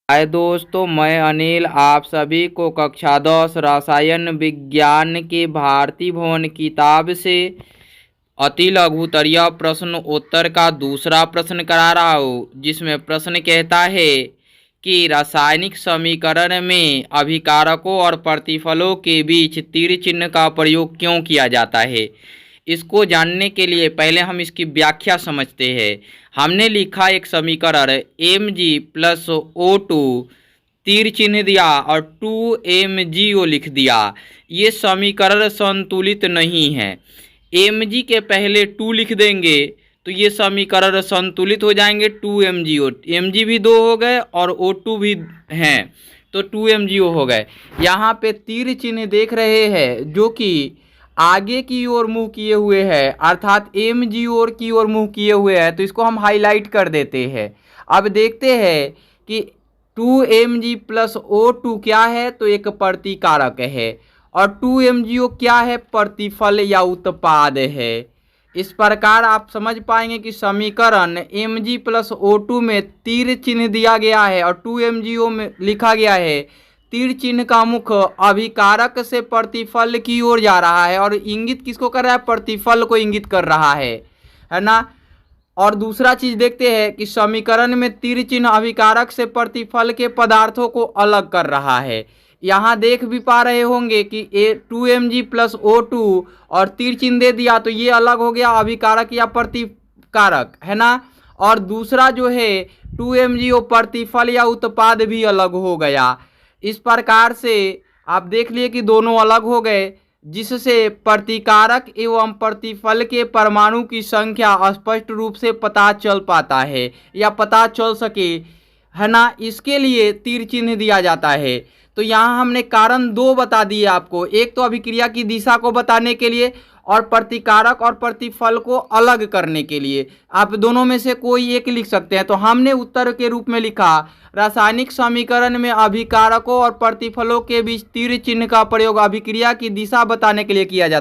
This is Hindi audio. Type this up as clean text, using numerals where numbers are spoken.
हाय दोस्तों, मैं अनिल आप सभी को कक्षा 10 रसायन विज्ञान के भारती भवन किताब से अति लघुत्तरीय प्रश्न उत्तर का दूसरा प्रश्न करा रहा हूँ, जिसमें प्रश्न कहता है कि रासायनिक समीकरण में अभिकारकों और प्रतिफलों के बीच तीर चिन्ह का प्रयोग क्यों किया जाता है। इसको जानने के लिए पहले हम इसकी व्याख्या समझते हैं। हमने लिखा एक समीकरण Mg+O2 तीर चिन्ह दिया और 2MgO लिख दिया। ये समीकरण संतुलित नहीं है। Mg के पहले 2 लिख देंगे तो ये समीकरण संतुलित हो जाएंगे। 2MgO, Mg भी 2 हो गए और O2 भी हैं तो 2MgO हो गए। यहाँ पे तीर चिन्ह देख रहे हैं जो कि आगे की ओर मुंह किए हुए हैं, अर्थात Mg की ओर मुंह किए हुए हैं, तो इसको हम हाईलाइट कर देते हैं। अब देखते हैं कि 2Mg+O2 क्या है, तो एक प्रतिकारक है और 2MgO क्या है, प्रतिफल या उत्पाद है। इस प्रकार आप समझ पाएंगे कि समीकरण Mg+O2 में तीर चिन्ह दिया गया है और 2MgO में लिखा गया है। तीर चिन्ह का मुख अभिकारक से प्रतिफल की ओर जा रहा है और इंगित किसको कर रहा है, प्रतिफल को इंगित कर रहा है ना। और दूसरा चीज देखते हैं कि समीकरण में तीर चिन्ह अभिकारक से प्रतिफल के पदार्थों को अलग कर रहा है। यहाँ देख भी पा रहे होंगे कि 2Mg+O2 और तीर चिन्ह दे दिया तो ये अलग हो गया, अभिकारक या प्रतिकारक, है ना। और दूसरा जो है 2MgO प्रतिफल या उत्पाद भी अलग हो गया। इस प्रकार से आप देख लिए कि दोनों अलग हो गए, जिससे प्रतिकारक एवं प्रतिफल के परमाणु की संख्या स्पष्ट रूप से पता चल पाता है या पता चल सके, है ना। इसके लिए तीर चिन्ह दिया जाता है। तो यहाँ हमने कारण 2 बता दिए आपको, एक तो अभिक्रिया की दिशा को बताने के लिए और प्रतिकारक और प्रतिफल को अलग करने के लिए। आप दोनों में से कोई एक लिख सकते हैं। तो हमने उत्तर के रूप में लिखा रासायनिक समीकरण में अभिकारकों और प्रतिफलों के बीच तीर चिन्ह का प्रयोग अभिक्रिया की दिशा बताने के लिए किया जाता है।